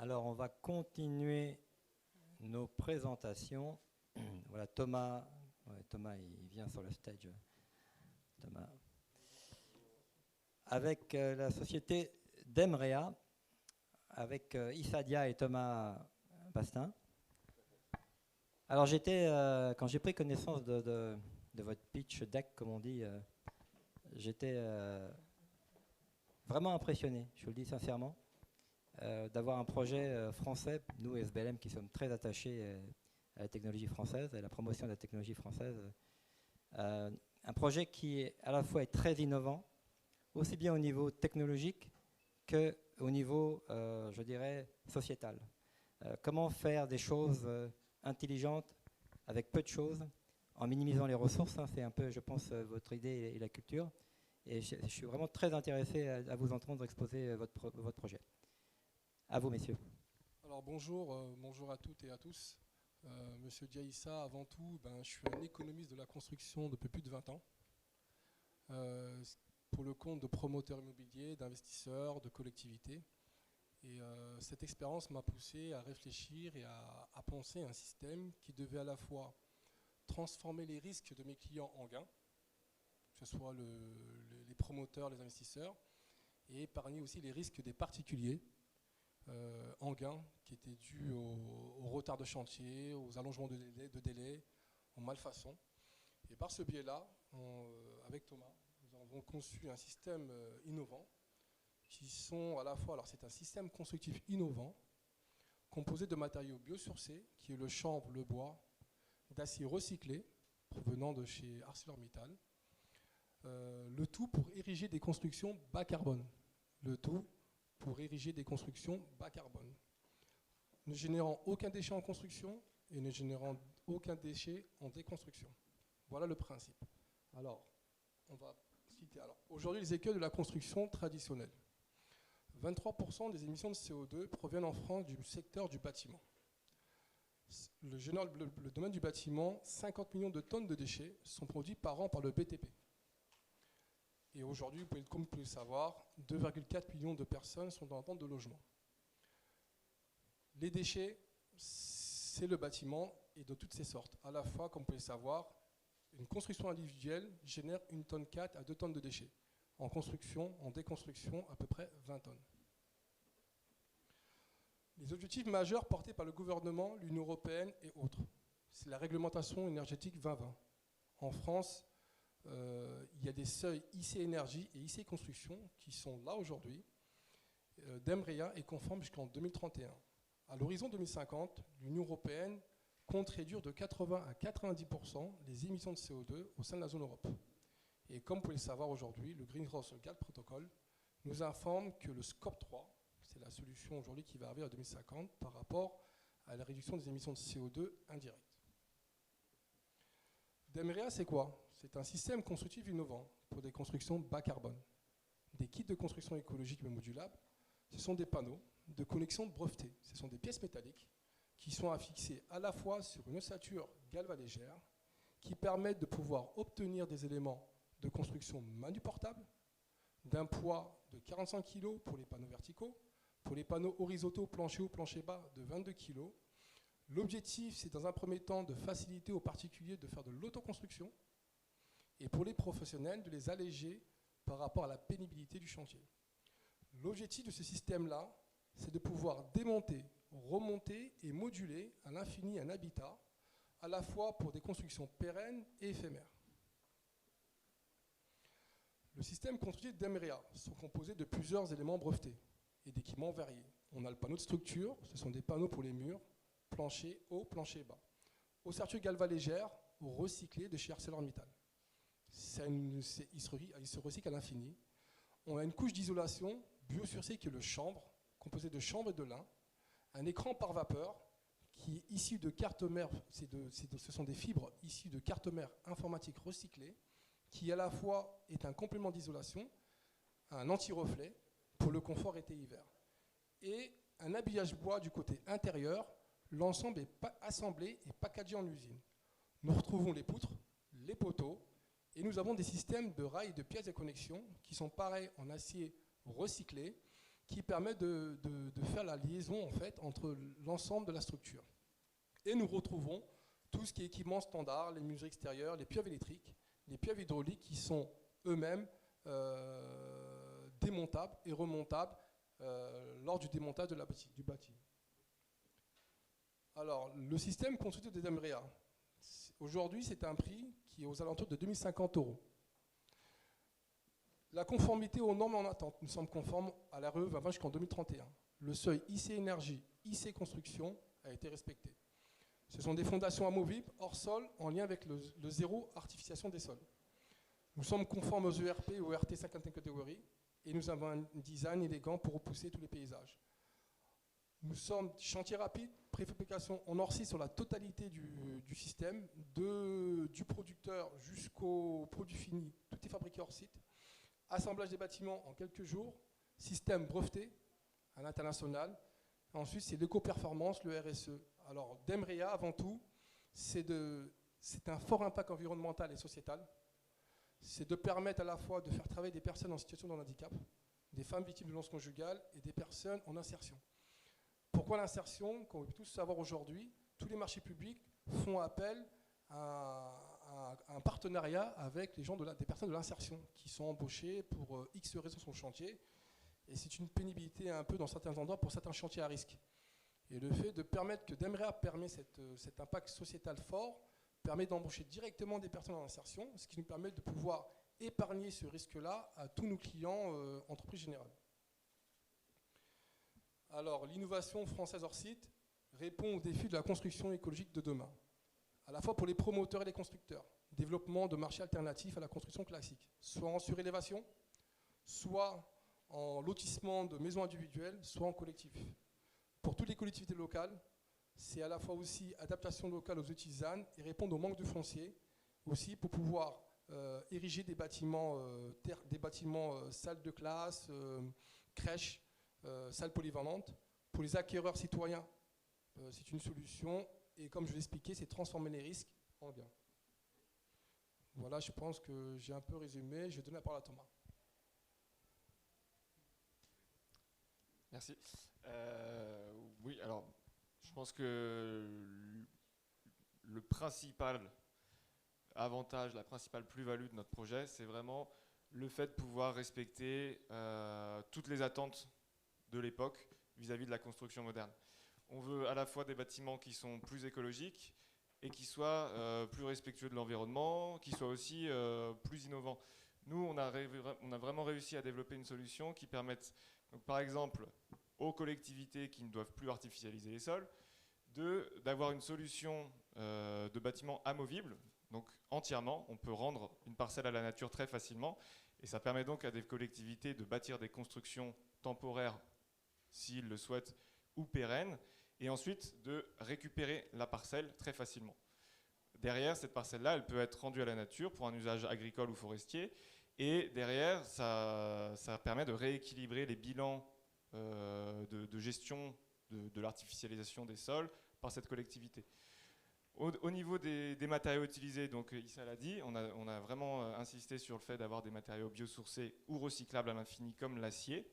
Alors, on va continuer nos présentations. Voilà, Thomas. Ouais, Thomas, il vient sur le stage. Thomas. Avec la société Demrea, avec Issa Dia et Thomas Bastin. Alors, quand j'ai pris connaissance de votre pitch deck, comme on dit, j'étais vraiment impressionné, je vous le dis sincèrement. D'avoir un projet français, nous SBLM qui sommes très attachés à la technologie française, à la promotion de la technologie française. Un projet qui à la fois est très innovant, aussi bien au niveau technologique qu'au niveau, je dirais, sociétal. Comment faire des choses intelligentes avec peu de choses, en minimisant les ressources, hein, c'est un peu, je pense, votre idée et la culture. Et je suis vraiment très intéressé à vous entendre exposer votre projet. À vous, messieurs. Alors bonjour à toutes et à tous. Monsieur Diaïssa, avant tout, je suis un économiste de la construction depuis plus de 20 ans, pour le compte de promoteurs immobiliers, d'investisseurs, de collectivités. Et cette expérience m'a poussé à réfléchir et à penser un système qui devait à la fois transformer les risques de mes clients en gains, que ce soit les promoteurs, les investisseurs, et épargner aussi les risques des particuliers, en gain qui étaient dus au retard de chantier, aux allongements de délai, aux malfaçons. Et par ce biais-là, avec Thomas, nous avons conçu un système innovant qui sont à la fois, alors c'est un système constructif innovant composé de matériaux biosourcés qui est le chanvre, le bois, d'acier recyclé provenant de chez ArcelorMittal, le tout pour ériger des constructions bas carbone. Le tout pour ériger des constructions bas carbone, ne générant aucun déchet en construction et ne générant aucun déchet en déconstruction. Voilà le principe. Alors, on va citer. Alors, aujourd'hui, les écueils de la construction traditionnelle. 23% des émissions de CO2 proviennent en France du secteur du bâtiment. Le domaine du bâtiment, 50 millions de tonnes de déchets sont produits par an par le BTP. Et aujourd'hui, comme vous pouvez le savoir, 2,4 millions de personnes sont en vente de logement. Les déchets, c'est le bâtiment et de toutes ses sortes. À la fois, comme vous pouvez le savoir, une construction individuelle génère 1,4 tonne à 2 tonnes de déchets. En construction, en déconstruction, à peu près 20 tonnes. Les objectifs majeurs portés par le gouvernement, l'Union européenne et autres, c'est la réglementation énergétique 2020. En France, il y a des seuils IC Énergie et IC Construction qui sont là aujourd'hui. Demrea est conforme jusqu'en 2031. À l'horizon 2050, l'Union européenne compte réduire de 80 à 90% les émissions de CO2 au sein de la zone Europe. Et comme vous pouvez le savoir aujourd'hui, le Greenhouse Gas Protocol nous informe que le Scope 3, c'est la solution aujourd'hui qui va arriver à 2050 par rapport à la réduction des émissions de CO2 indirectes. Demrea, c'est quoi? C'est un système constructif innovant pour des constructions bas carbone. Des kits de construction écologique mais modulables, ce sont des panneaux de connexion brevetée. Ce sont des pièces métalliques qui sont affixées à la fois sur une ossature galva-légère qui permettent de pouvoir obtenir des éléments de construction manuportables d'un poids de 45 kg pour les panneaux verticaux, pour les panneaux horizontaux plancher haut, plancher bas de 22 kg. L'objectif, c'est dans un premier temps de faciliter aux particuliers de faire de l'autoconstruction et pour les professionnels de les alléger par rapport à la pénibilité du chantier. L'objectif de ce système-là, c'est de pouvoir démonter, remonter et moduler à l'infini un habitat, à la fois pour des constructions pérennes et éphémères. Le système constructif Demrea sont composés de plusieurs éléments brevetés et d'équipements variés. On a le panneau de structure, ce sont des panneaux pour les murs, plancher haut, plancher bas. Ossature galva légère, recyclée de chez ArcelorMittal. Il se recycle à l'infini. On a une couche d'isolation biosourcée qui est le chanvre, composé de chanvre et de lin. Un écran par vapeur qui est issu de cartes mères, ce sont des fibres issues de cartes mères informatiques recyclées, qui à la fois est un complément d'isolation, un anti-reflet pour le confort été-hiver. Et un habillage bois du côté intérieur, l'ensemble est assemblé et packagé en usine. Nous retrouvons les poutres, les poteaux, et nous avons des systèmes de rails et de pièces de connexion qui sont pareils en acier recyclé qui permet de faire la liaison en fait, entre l'ensemble de la structure. Et nous retrouvons tout ce qui est équipement standard, les menuiseries extérieures, les pieuvres électriques, les pieuvres hydrauliques qui sont eux-mêmes démontables et remontables lors du démontage du bâti. Alors, le système constructif des Emrea, aujourd'hui, c'est un prix qui est aux alentours de 2050 €. La conformité aux normes en attente, nous sommes conformes à la RE 2020 jusqu'en 2031. Le seuil IC Énergie, IC Construction a été respecté. Ce sont des fondations amovibles hors sol en lien avec le zéro artificialisation des sols. Nous sommes conformes aux ERP et aux RT 55 catégories et nous avons un design élégant pour repousser tous les paysages. Nous sommes chantier rapide, préfabrication en hors-site sur la totalité du système, du producteur jusqu'au produit fini, tout est fabriqué hors site. Assemblage des bâtiments en quelques jours, système breveté à l'international. Ensuite, c'est l'éco-performance, le RSE. Alors, Demrea, avant tout, c'est un fort impact environnemental et sociétal. C'est de permettre à la fois de faire travailler des personnes en situation de handicap, des femmes victimes de violences conjugales et des personnes en insertion. Pourquoi l'insertion? Comme on peut tous savoir aujourd'hui, tous les marchés publics font appel à un partenariat avec les gens des personnes de l'insertion qui sont embauchées pour X raisons sur le chantier. Et c'est une pénibilité un peu dans certains endroits pour certains chantiers à risque. Et le fait de permettre que Demrea permet cet impact sociétal fort permet d'embaucher directement des personnes en insertion, ce qui nous permet de pouvoir épargner ce risque-là à tous nos clients entreprises générales. Alors, l'innovation française hors site répond aux défis de la construction écologique de demain, à la fois pour les promoteurs et les constructeurs. Développement de marchés alternatifs à la construction classique, soit en surélévation, soit en lotissement de maisons individuelles, soit en collectif. Pour toutes les collectivités locales, c'est à la fois aussi adaptation locale aux outils ZAN et répondre au manque de foncier, aussi pour pouvoir ériger des bâtiments, salles de classe, crèches, salles polyvalentes. Pour les acquéreurs citoyens, c'est une solution. Et comme je l'ai expliqué, c'est transformer les risques en gains. Voilà, je pense que j'ai un peu résumé. Je vais donner la parole à Thomas. Merci. Oui, alors, je pense que le principal avantage, la principale plus-value de notre projet, c'est vraiment le fait de pouvoir respecter toutes les attentes de l'époque vis-à-vis de la construction moderne. On veut à la fois des bâtiments qui sont plus écologiques et qui soient plus respectueux de l'environnement, qui soient aussi plus innovants. Nous, on a vraiment réussi à développer une solution qui permette, donc, par exemple, aux collectivités qui ne doivent plus artificialiser les sols, d'avoir une solution de bâtiment amovible, donc entièrement. On peut rendre une parcelle à la nature très facilement, et ça permet donc à des collectivités de bâtir des constructions temporaires, s'ils le souhaitent, ou pérennes, et ensuite de récupérer la parcelle très facilement. Derrière, cette parcelle-là, elle peut être rendue à la nature pour un usage agricole ou forestier, et derrière, ça permet de rééquilibrer les bilans de gestion de l'artificialisation des sols par cette collectivité. Au niveau des matériaux utilisés, donc Issa l'a dit, on a vraiment insisté sur le fait d'avoir des matériaux biosourcés ou recyclables à l'infini comme l'acier.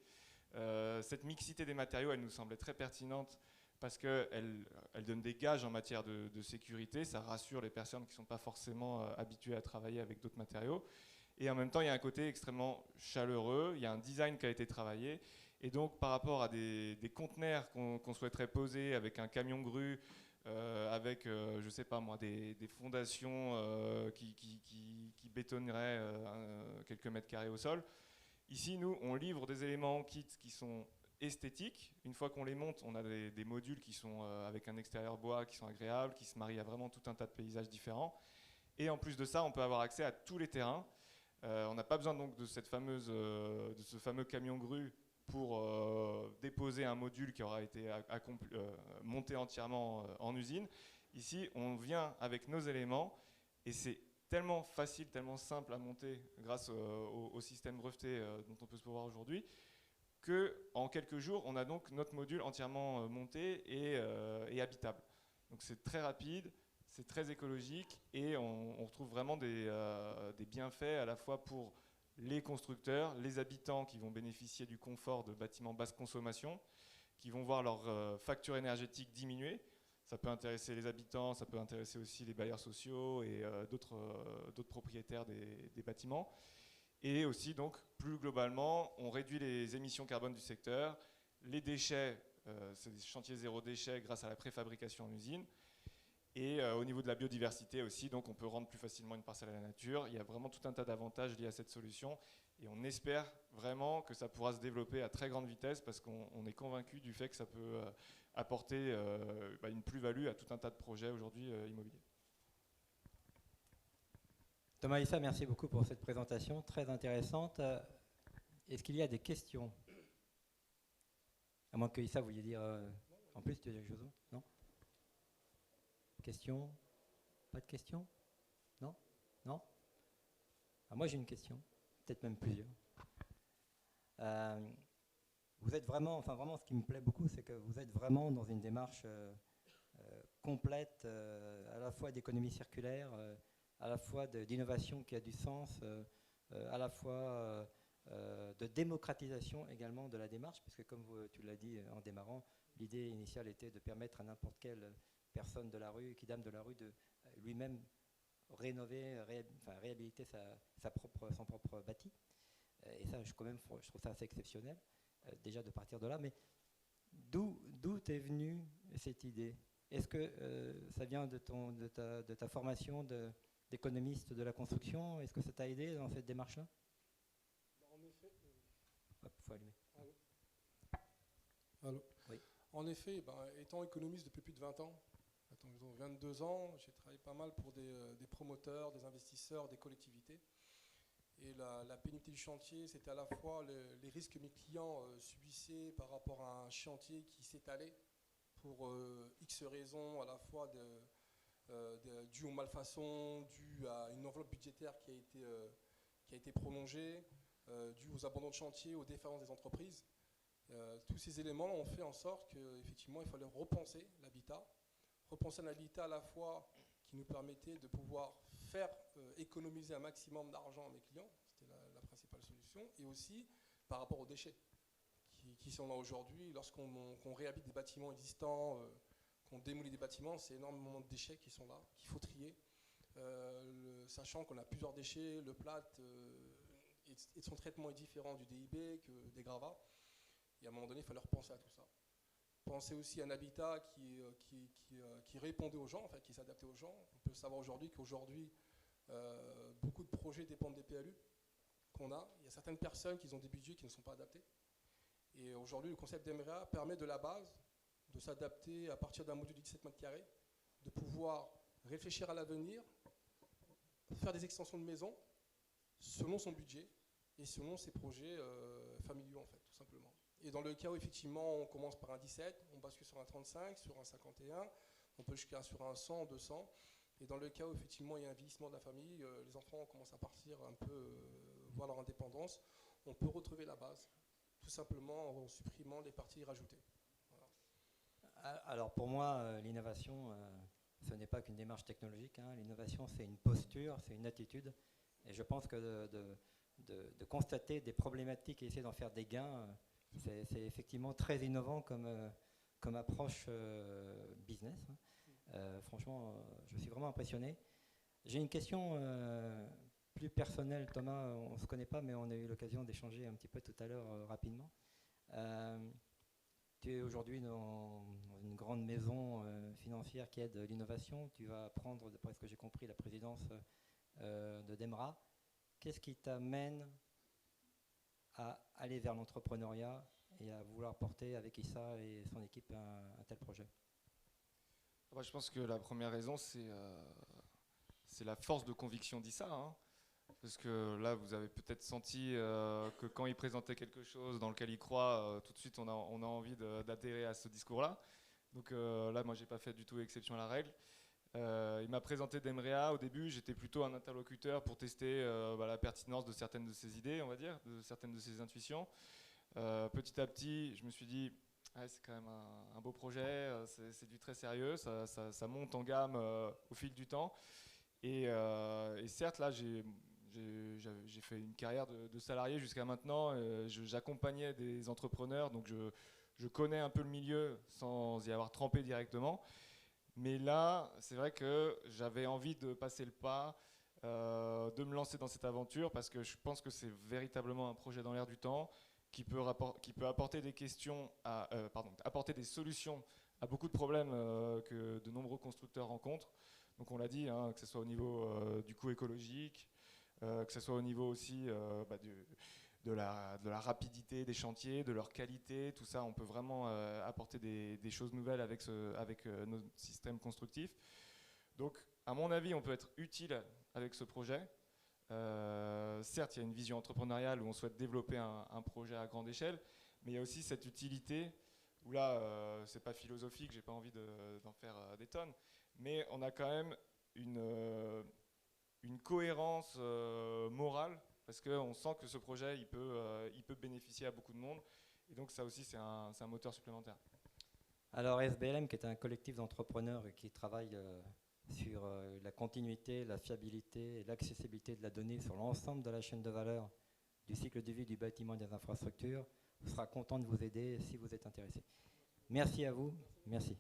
Cette mixité des matériaux, elle nous semblait très pertinente parce qu'elle donne des gages en matière de sécurité, ça rassure les personnes qui ne sont pas forcément habituées à travailler avec d'autres matériaux. Et en même temps, il y a un côté extrêmement chaleureux, il y a un design qui a été travaillé. Et donc, par rapport à des conteneurs qu'on souhaiterait poser avec un camion grue, avec, je ne sais pas moi, des fondations qui bétonneraient quelques mètres carrés au sol, ici, nous, on livre des éléments en kit qui sont esthétiques. Une fois qu'on les monte, on a des modules qui sont avec un extérieur bois, qui sont agréables, qui se marient à vraiment tout un tas de paysages différents. Et en plus de ça, on peut avoir accès à tous les terrains. On n'a pas besoin donc de ce fameux camion grue pour déposer un module qui aura été monté entièrement en usine. Ici, on vient avec nos éléments et c'est tellement facile, tellement simple à monter grâce au système breveté dont on peut se pouvoir aujourd'hui qu'en quelques jours, on a donc notre module entièrement monté et habitable. Donc c'est très rapide, c'est très écologique et on retrouve vraiment des bienfaits à la fois pour les constructeurs, les habitants qui vont bénéficier du confort de bâtiments basse consommation, qui vont voir leur facture énergétique diminuer. Ça peut intéresser les habitants, ça peut intéresser aussi les bailleurs sociaux et d'autres propriétaires des bâtiments. Et aussi, donc, plus globalement, on réduit les émissions carbone du secteur, les déchets, c'est des chantiers zéro déchet grâce à la préfabrication en usine. Et au niveau de la biodiversité aussi, donc on peut rendre plus facilement une parcelle à la nature. Il y a vraiment tout un tas d'avantages liés à cette solution. Et on espère vraiment que ça pourra se développer à très grande vitesse parce qu'on est convaincu du fait que ça peut apporter une plus-value à tout un tas de projets aujourd'hui immobiliers. Thomas Issa, merci beaucoup pour cette présentation très intéressante. Est-ce qu'il y a des questions? À moins que Issa, vous vouliez dire en plus, tu veux dire quelque chose? Non? Questions? Pas de questions? Non? Non? Moi j'ai une question, peut-être même plusieurs. Vous êtes vraiment, enfin vraiment ce qui me plaît beaucoup, c'est que vous êtes vraiment dans une démarche complète, à la fois d'économie circulaire, à la fois d'innovation qui a du sens, à la fois de démocratisation également de la démarche, puisque comme tu l'as dit en démarrant, l'idée initiale était de permettre à n'importe quelle personne de la rue, quidam de la rue, de lui-même rénover, réhabiliter son propre bâti. Et ça, je trouve ça assez exceptionnel, déjà de partir de là. Mais d'où est venue cette idée? Est-ce que ça vient de ta formation d'économiste de la construction? Est-ce que ça t'a aidé dans cette démarche-là? En effet. Hop, faut allumer. Allô. Oui. En effet, étant économiste depuis plus de 20 ans, 22 ans, j'ai travaillé pas mal pour des promoteurs, des investisseurs, des collectivités. Et la pénibilité du chantier, c'était à la fois les risques que mes clients subissaient par rapport à un chantier qui s'étalait pour X raisons, à la fois dû aux malfaçons, dû à une enveloppe budgétaire qui a été prolongée, dû aux abandons de chantier, aux défaillances des entreprises. Tous ces éléments ont fait en sorte qu'effectivement, il fallait repenser l'habitat à la fois qui nous permettait de pouvoir faire économiser un maximum d'argent à mes clients, c'était la principale solution, et aussi par rapport aux déchets qui sont là aujourd'hui. Lorsqu'on réhabite des bâtiments existants, qu'on démolit des bâtiments, c'est énormément de déchets qui sont là, qu'il faut trier, sachant qu'on a plusieurs déchets, le plâtre et son traitement est différent du DIB que des gravats, et à un moment donné, il fallait repenser à tout ça. Penser aussi à un habitat qui répondait aux gens, en fait, qui s'adaptait aux gens. On peut savoir qu'aujourd'hui, beaucoup de projets dépendent des PLU qu'on a. Il y a certaines personnes qui ont des budgets qui ne sont pas adaptés. Et aujourd'hui, le concept d'EMREA permet de la base de s'adapter à partir d'un module de 17 mètres carrés, de pouvoir réfléchir à l'avenir, faire des extensions de maison selon son budget et selon ses projets familiaux, en fait, tout simplement. Et dans le cas où effectivement on commence par un 17, on bascule sur un 35, sur un 51, on peut jusqu'à sur un 100, 200. Et dans le cas où effectivement il y a un vieillissement de la famille, les enfants commencent à partir un peu voir leur indépendance, on peut retrouver la base, tout simplement en supprimant les parties rajoutées. Voilà. Alors pour moi, l'innovation, ce n'est pas qu'une démarche technologique. L'innovation, c'est une posture, c'est une attitude. Et je pense que de constater des problématiques et essayer d'en faire des gains, c'est effectivement très innovant comme approche business. Franchement, je suis vraiment impressionné. J'ai une question plus personnelle, Thomas. On ne se connaît pas, mais on a eu l'occasion d'échanger un petit peu tout à l'heure rapidement. Tu es aujourd'hui dans une grande maison financière qui aide l'innovation. Tu vas prendre, d'après ce que j'ai compris, la présidence de DEMRA. Qu'est-ce qui t'amène à aller vers l'entrepreneuriat et à vouloir porter avec Issa et son équipe un tel projet? Je pense que la première raison, c'est la force de conviction d'Issa. Parce que là, vous avez peut-être senti que quand il présentait quelque chose dans lequel il croit, tout de suite, on a envie d'adhérer à ce discours-là. Donc là, moi, je n'ai pas fait du tout exception à la règle. Il m'a présenté d'EMREA. Au début, j'étais plutôt un interlocuteur pour tester la pertinence de certaines de ses idées, on va dire, de certaines de ses intuitions. Petit à petit, je me suis dit, c'est quand même un beau projet, c'est du très sérieux, ça monte en gamme au fil du temps. Et certes, là, J'ai fait une carrière de salarié jusqu'à maintenant. J'accompagnais des entrepreneurs, donc je connais un peu le milieu sans y avoir trempé directement. Mais là, c'est vrai que j'avais envie de passer le pas, de me lancer dans cette aventure parce que je pense que c'est véritablement un projet dans l'air du temps qui peut apporter des questions apporter des solutions à beaucoup de problèmes que de nombreux constructeurs rencontrent. Donc on l'a dit, hein, que ce soit au niveau du coût écologique, que ce soit au niveau aussi de la rapidité des chantiers, de leur qualité, tout ça, on peut vraiment apporter des choses nouvelles avec nos systèmes constructifs. Donc, à mon avis, on peut être utile avec ce projet. Certes, il y a une vision entrepreneuriale où on souhaite développer un projet à grande échelle, mais il y a aussi cette utilité où là, c'est pas philosophique, j'ai pas envie d'en faire des tonnes, mais on a quand même une cohérence morale parce qu'on sent que ce projet, il peut bénéficier à beaucoup de monde. Et donc ça aussi, c'est un moteur supplémentaire. Alors SBLM, qui est un collectif d'entrepreneurs qui travaille sur la continuité, la fiabilité et l'accessibilité de la donnée sur l'ensemble de la chaîne de valeur du cycle de vie du bâtiment et des infrastructures, sera content de vous aider si vous êtes intéressé. Merci à vous. Merci.